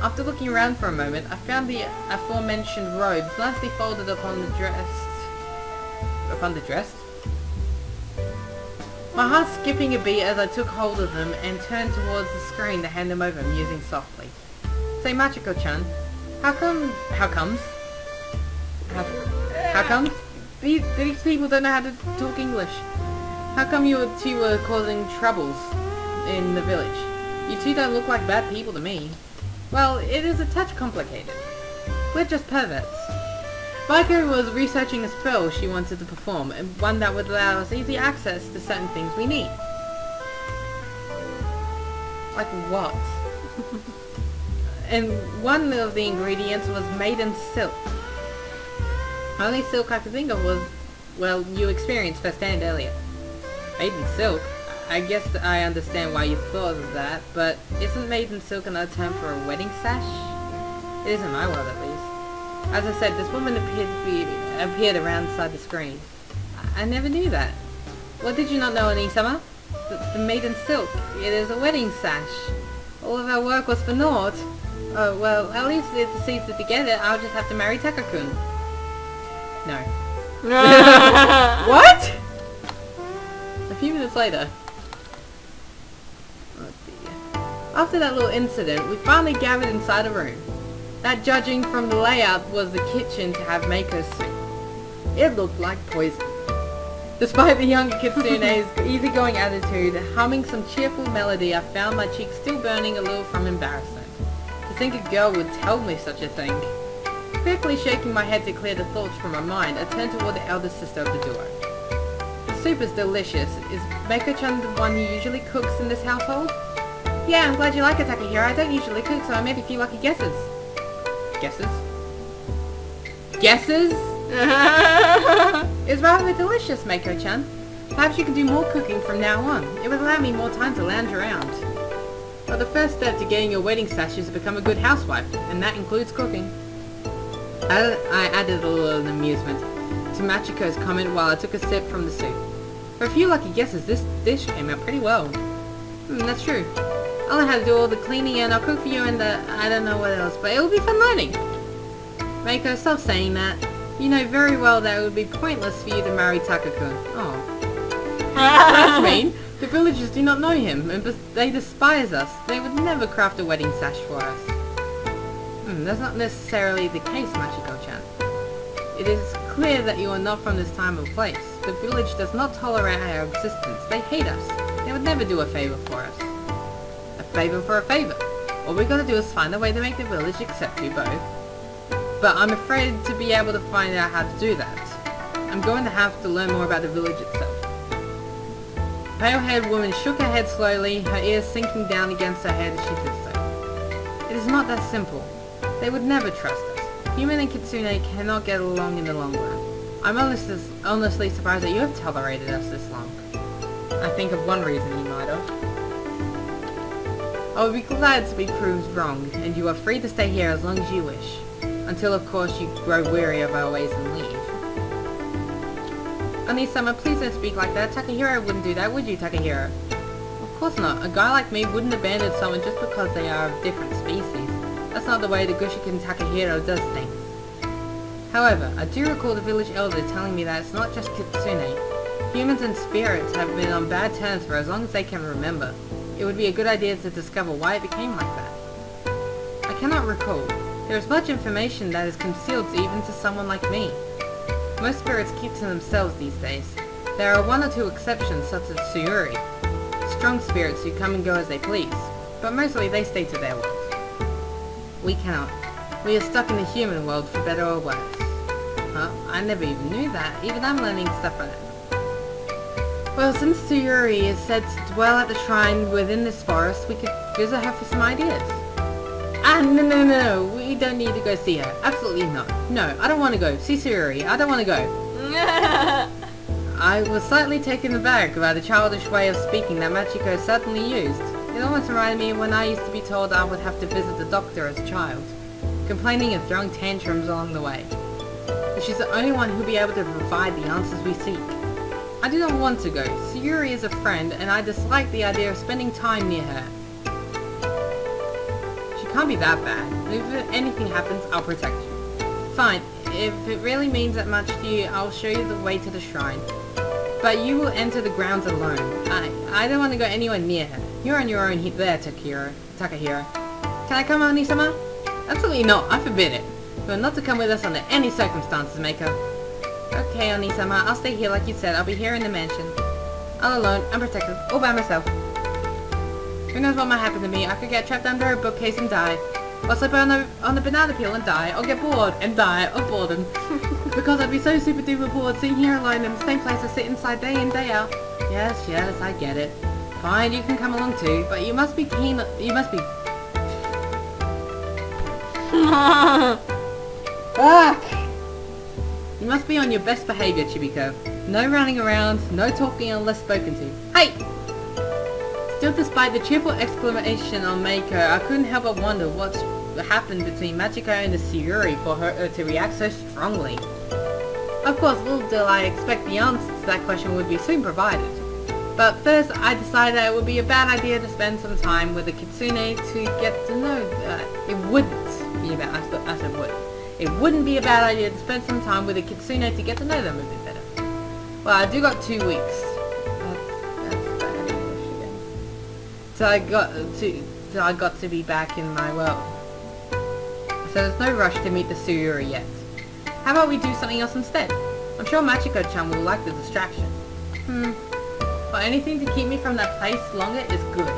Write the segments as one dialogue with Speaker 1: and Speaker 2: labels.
Speaker 1: After looking around for a moment, I found the aforementioned robes nicely folded upon the dress. My heart skipping a beat as I took hold of them and turned towards the screen to hand them over, musing softly. Say, Machiko-chan, how comes these people don't know how to talk English? How come you two were causing troubles in the village? You two don't look like bad people to me. Well, it is a touch complicated. We're just perverts. Maiko was researching a spell she wanted to perform, and one that would allow us easy access to certain things we need. Like what? And one of the ingredients was maiden silk. The only silk I could think of was, well, you experienced firsthand earlier. Maiden silk? I guess I understand why you thought of that, but isn't maiden silk another term for a wedding sash? It is in my world, at least. As I said, this woman appeared around inside the screen. I never knew that. What did you not know, Anisama? The maiden silk. It is a wedding sash. All of our work was for naught. Oh, well, at least if the seeds to get it, I'll just have to marry Takakun. No. What? A few minutes later. Oh dear. After that little incident, we finally gathered inside a room. That, judging from the layout, was the kitchen to have Mako's soup. It looked like poison. Despite the younger Kitsune's easygoing attitude, humming some cheerful melody, I found my cheeks still burning a little from embarrassment. To think a girl would tell me such a thing. Quickly shaking my head to clear the thoughts from my mind, I turned toward the elder sister of the duo. The soup is delicious. Is Mako-chan the one who usually cooks in this household? Yeah, I'm glad you like it, Takahiro. I don't usually cook, so I made a few lucky guesses. Guesses? Guesses? It's rather delicious, Mako-chan. Perhaps you can do more cooking from now on. It would allow me more time to lounge around. But the first step to getting your wedding sash is to become a good housewife, and that includes cooking. I added a little amusement to Machiko's comment while I took a sip from the soup. For a few lucky guesses, this dish came out pretty well. That's true. I'll know how to do all the cleaning and I'll cook for you and I don't know what else, but it'll be fun learning. Mako, stop saying that. You know very well that it would be pointless for you to marry Takakun. Oh. That's mean. The villagers do not know him, and they despise us. They would never craft a wedding sash for us. That's not necessarily the case, Machiko-chan. It is clear that you are not from this time or place. The village does not tolerate our existence. They hate us. They would never do a favor for us. A favor for a favor. All we gotta do is find a way to make the village accept you both. But I'm afraid to be able to find out how to do that. I'm going to have to learn more about the village itself. The pale-haired woman shook her head slowly, her ears sinking down against her head as she did so. It is not that simple. They would never trust us. Human and Kitsune cannot get along in the long run. I'm honestly surprised that you have tolerated us this long. I think of one reason you might have. I would be glad to be proved wrong, and you are free to stay here as long as you wish. Until, of course, you grow weary of our ways and leave. Anisama, please don't speak like that. Takahiro wouldn't do that, would you, Takahiro? Of course not. A guy like me wouldn't abandon someone just because they are of different species. That's not the way the Gushikin Takahiro does things. However, I do recall the village elder telling me that it's not just Kitsune. Humans and spirits have been on bad terms for as long as they can remember. It would be a good idea to discover why it became like that. I cannot recall. There is much information that is concealed even to someone like me. Most spirits keep to themselves these days. There are one or two exceptions, such as Sayuri, strong spirits who come and go as they please, but mostly they stay to their world. We cannot. We are stuck in the human world for better or worse. Huh? I never even knew that. Even I'm learning stuff right now. Well, since Sayuri is said to dwell at the shrine within this forest, we could visit her for some ideas. No, we don't need to go see her. Absolutely not. No, I don't want to go. See Sayuri, I don't want to go. I was slightly taken aback by the childish way of speaking that Machiko certainly used. It almost reminded me of when I used to be told I would have to visit the doctor as a child, complaining and throwing tantrums along the way. But she's the only one who'll be able to provide the answers we seek. I do not want to go. Sayuri is a friend, and I dislike the idea of spending time near her. She can't be that bad. If anything happens, I'll protect you. Fine. If it really means that much to you, I'll show you the way to the shrine. But you will enter the grounds alone. I don't want to go anywhere near her. You're on your own there, Takahiro. Can I come, Oni-sama? Absolutely not. I forbid it. You are not to come with us under any circumstances, Meiko. Okay, Oni-sama. I'll stay here like you said. I'll be here in the mansion. All alone, unprotected, all by myself. Who knows what might happen to me? I could get trapped under a bookcase and die. Or slip on the banana peel and die. Or get bored and die of boredom. Because I'd be so super duper bored sitting here alone in the same place I sit inside day in, day out. Yes, I get it. Fine, you can come along too, but you must be keen. You must be. Fuck! You must be on your best behavior, Chibiko. No running around, no talking unless spoken to. Hey! Still, despite the cheerful exclamation on Meiko, I couldn't help but wonder what's happened between Machiko and the Sayuri for her to react so strongly. Of course, little did I expect the answer to that question would be soon provided. But first, I decided that it would be a bad idea to spend some time with the Kitsune to get to know. It wouldn't be a bad. I said would. It wouldn't be a bad idea to spend some time with the Kitsune to get to know them a bit better. Well, I do got 2 weeks. That's bad English again. So I got to be back in my world. So there's no rush to meet the Sayuri yet. How about we do something else instead? I'm sure Machiko-chan will like the distraction. Well, anything to keep me from that place longer is good.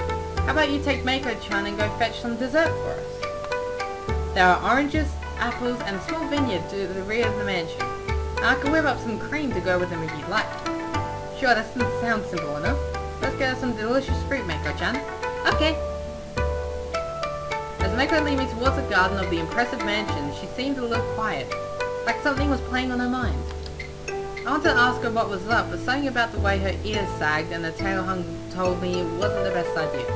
Speaker 1: How about you take Meiko-chan and go fetch some dessert for us? There are oranges, apples, and a small vineyard to the rear of the mansion. And I can whip up some cream to go with them if you'd like. Sure, that sounds simple enough. Let's get us some delicious fruit, Meiko-chan. Okay. As Meiko led me towards the garden of the impressive mansion, she seemed a little quiet, like something was playing on her mind. I wanted to ask her what was up, but something about the way her ears sagged and the tail hung told me it wasn't the best idea.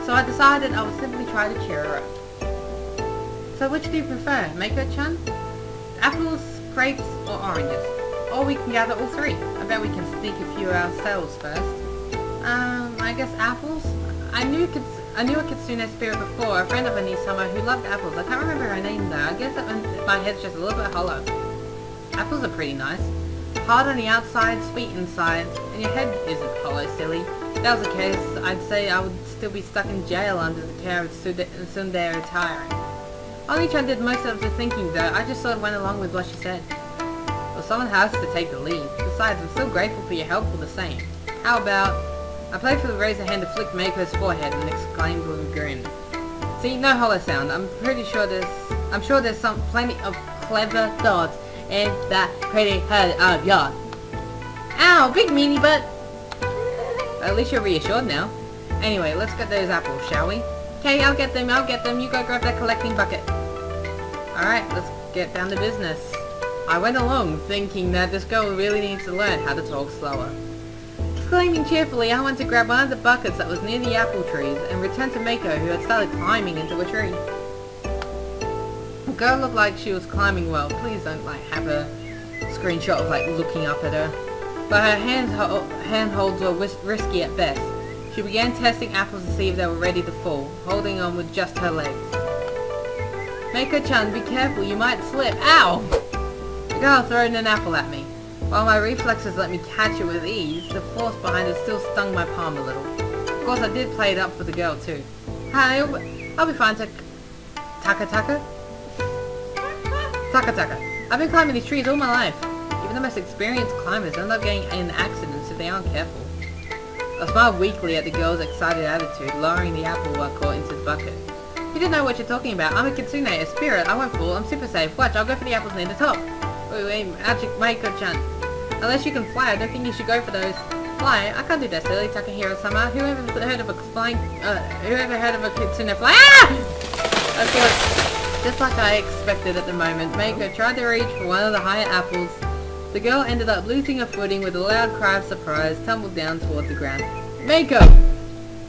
Speaker 1: So I decided I would simply try to cheer her up. So which do you prefer, Meiko-chan? Apples, grapes, or oranges? Or we can gather all three. I bet we can sneak a few ourselves first. I guess apples? I knew a Kitsune spirit before, a friend of Oni-sama who loved apples. I can't remember her name though. I guess my head's just a little bit hollow. Apples are pretty nice. Hard on the outside, sweet inside, and your head isn't hollow, silly. If that was the case, I'd say I would still be stuck in jail under the care of Tsundere Tiring. Oni-chan did most of the thinking though. I just sort of went along with what she said. Well, someone has to take the lead. Besides, I'm still grateful for your help all the same. How about... I playfully raised a hand to flick Meiko's forehead and exclaimed with a grin. See, no hollow sound. I'm sure there's plenty of clever thoughts in that pretty head of yours. Ow, big meanie butt! At least you're reassured now. Anyway, let's get those apples, shall we? Okay, I'll get them. You go grab that collecting bucket. Alright, let's get down to business. I went along thinking that this girl really needs to learn how to talk slower. Exclaiming cheerfully, I went to grab one of the buckets that was near the apple trees and returned to Meiko, who had started climbing into a tree. The girl looked like she was climbing well. Please don't have a screenshot of looking up at her. But her handholds were risky at best. She began testing apples to see if they were ready to fall, holding on with just her legs. Meiko-chan, be careful, you might slip. Ow! The girl threw an apple at me. While my reflexes let me catch it with ease, the force behind it still stung my palm a little. Of course, I did play it up for the girl too. Hey, I'll be fine, Taka. I've been climbing these trees all my life. Even the most experienced climbers end up getting in accidents if they aren't careful. I smiled weakly at the girl's excited attitude, lowering the apple I caught into the bucket. You don't know what you're talking about. I'm a Kitsune, a spirit. I won't fall. I'm super safe. Watch, I'll go for the apples near the top. Wait, Meiko-chan. Unless you can fly, I don't think you should go for those. Fly? I can't do that, silly Takahiro-sama. Whoever heard of a Kitsune fly? Ah! Of course, just like I expected at the moment, Meiko tried to reach for one of the higher apples. The girl ended up losing her footing with a loud cry of surprise, tumbled down toward the ground. Meiko!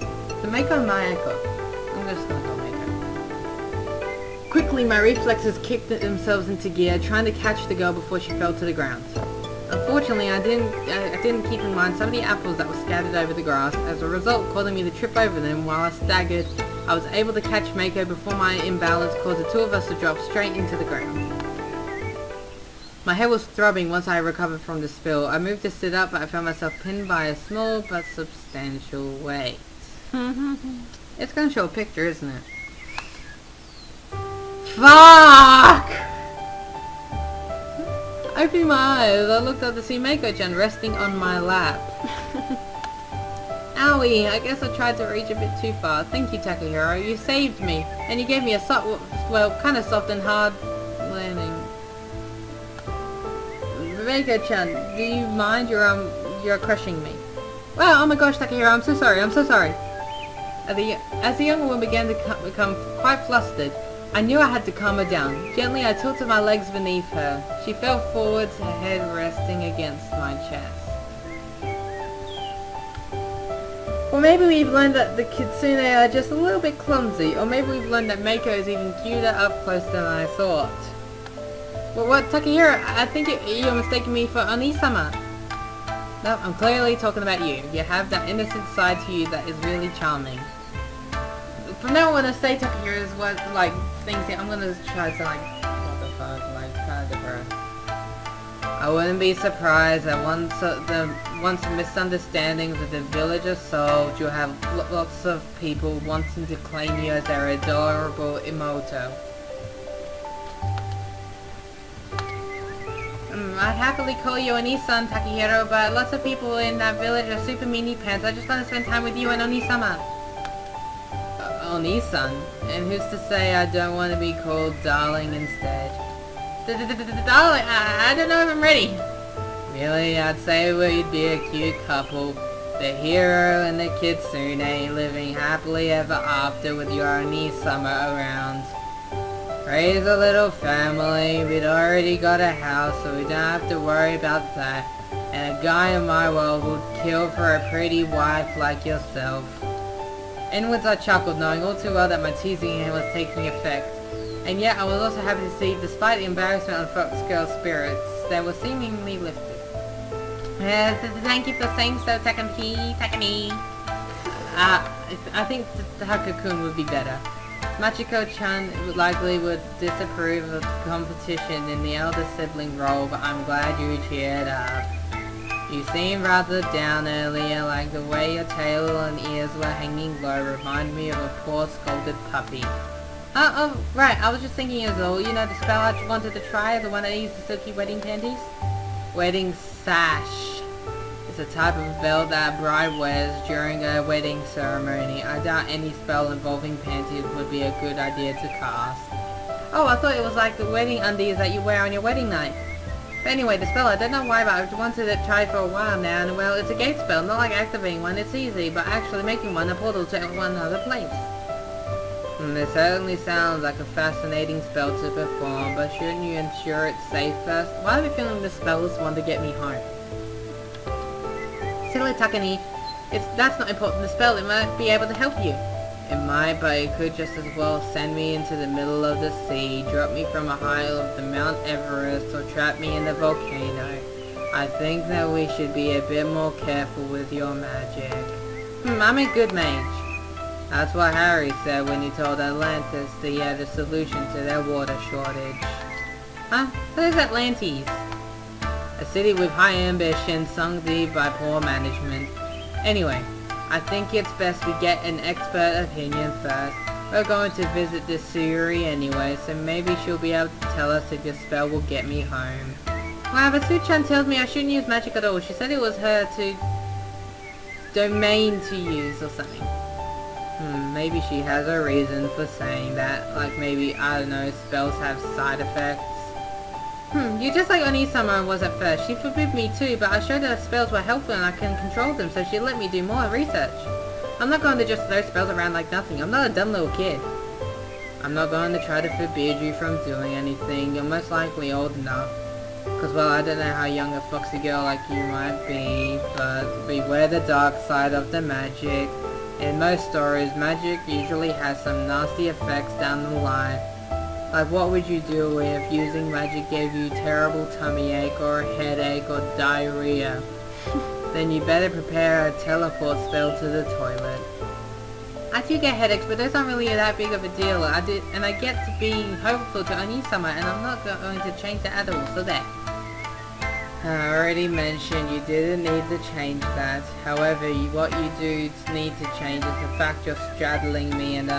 Speaker 1: So Meiko Mayako. I'm just gonna call Meiko. Quickly, my reflexes kicked themselves into gear, trying to catch the girl before she fell to the ground. Unfortunately, I didn't keep in mind some of the apples that were scattered over the grass, as a result causing me to trip over them while I staggered I was able to catch Mako before my imbalance caused the two of us to drop straight into the ground. My head was throbbing once I recovered from the spill. I moved to sit up, but I found myself pinned by a small but substantial weight. It's gonna show a picture, isn't it? Fuck! Opening my eyes, I looked up to see Mako-chan resting on my lap. Owie, I guess I tried to reach a bit too far. Thank you, Takahiro. You saved me. And you gave me a kind of soft and hard landing. Mako-chan, do you mind? You're crushing me. Well, oh my gosh, Takahiro, I'm so sorry. As the young woman began to become quite flustered, I knew I had to calm her down. Gently, I tilted my legs beneath her. She fell forwards, her head resting against my chest. Or maybe we've learned that the kitsune are just a little bit clumsy, or maybe we've learned that Mako is even cuter up close than I thought. Well, what, Takahiro? I think you're mistaking me for Oni-sama. No, I'm clearly talking about you. You have that innocent side to you that is really charming. From now on, when I say Takahiro is what, like, things that I'm gonna try to, like, what the fuck, like, kind of depressed. I wouldn't be surprised that once misunderstandings of the village are solved, you'll have lots of people wanting to claim you as their adorable Imoto. I'd happily call you Oni-san, Takahiro, but lots of people in that village are super meanie pants. I just want to spend time with you and Oni-sama. Oni-san? And who's to say I don't want to be called darling instead? Darling, I don't know if I'm ready. Really, I'd say we'd be a cute couple. The hero and the kitsune living happily ever after with your Oni-sama around. Raise a little family, we'd already got a house so we don't have to worry about that. And a guy in my world would kill for a pretty wife like yourself. Inwards I chuckled, knowing all too well that my teasing him was taking effect. And yet I was also happy to see, despite the embarrassment on Fox Girl's spirits, they were seemingly lifted. Thank you for saying so, Takami. I think Taka-kun would be better. Machiko-chan likely would disapprove of the competition in the elder sibling role, but I'm glad you cheered up. You seemed rather down earlier, like the way your tail and ears were hanging low reminded me of a poor scolded puppy. Oh, right, I was just thinking as well, you know the spell I wanted to try, the one that uses the silky wedding panties? Wedding sash. It's a type of belt that a bride wears during a wedding ceremony. I doubt any spell involving panties would be a good idea to cast. Oh, I thought it was like the wedding undies that you wear on your wedding night. But anyway, the spell, I don't know why, but I've wanted to try for a while now, and well, it's a gate spell, not like activating one, it's easy, but actually making one a portal to one other place. It certainly sounds like a fascinating spell to perform, but shouldn't you ensure it's safe first? Why have I feeling this spell is one to get me home? Silly Takani, that's not important. The spell, it might be able to help you. It might, but it could just as well send me into the middle of the sea, drop me from a height of the Mount Everest, or trap me in the volcano. I think that we should be a bit more careful with your magic. I'm a good mage. That's what Harry said when he told Atlantis that he had a solution to their water shortage. Huh? What is Atlantis? A city with high ambition sunk deep by poor management. Anyway, I think it's best we get an expert opinion first. We're going to visit the Suri anyway, so maybe she'll be able to tell us if your spell will get me home. Wow, but Su-chan tells me I shouldn't use magic at all. She said it was her domain to use or something. Maybe she has a reason for saying that. Like maybe, I don't know, spells have side effects. You're just like Oni-sama was at first. She forbid me too, but I showed her spells were helpful and I can control them, so she let me do more research. I'm not going to just throw spells around like nothing. I'm not a dumb little kid. I'm not going to try to forbid you from doing anything. You're most likely old enough. Because, well, I don't know how young a foxy girl like you might be, but beware the dark side of the magic. In most stories, magic usually has some nasty effects down the line. Like, what would you do if using magic gave you terrible tummy ache or a headache or diarrhea? Then you better prepare a teleport spell to the toilet. I do get headaches, but those aren't really that big of a deal. I get to be hopeful to Onisama, and I'm not going to change that at all, so there. I already mentioned you didn't need to change that. However, what you do need to change is the fact you're straddling me, and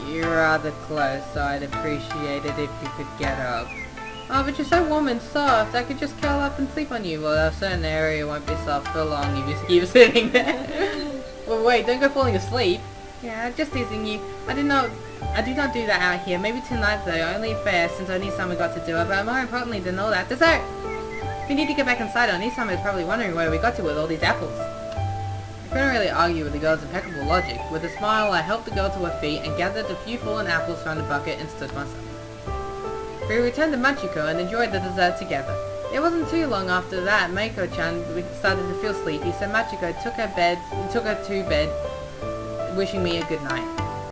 Speaker 1: you're rather close, so I'd appreciate it if you could get up. Oh, but you're so warm and soft, I could just curl up and sleep on you. Well, a certain area won't be soft for long if you just keep sitting there. Well, wait, don't go falling asleep. Yeah, just teasing you. I do not do that out here. Maybe tonight though, only fair since Onisama got to do it, but more importantly than all that, dessert! We need to get back inside. Onisama is probably wondering where we got to with all these apples. I couldn't really argue with the girl's impeccable logic. With a smile, I helped the girl to her feet and gathered a few fallen apples from the bucket and stood myself. We returned to Machiko and enjoyed the dessert together. It wasn't too long after that Meiko-chan started to feel sleepy, so Machiko took her to bed, wishing me a good night.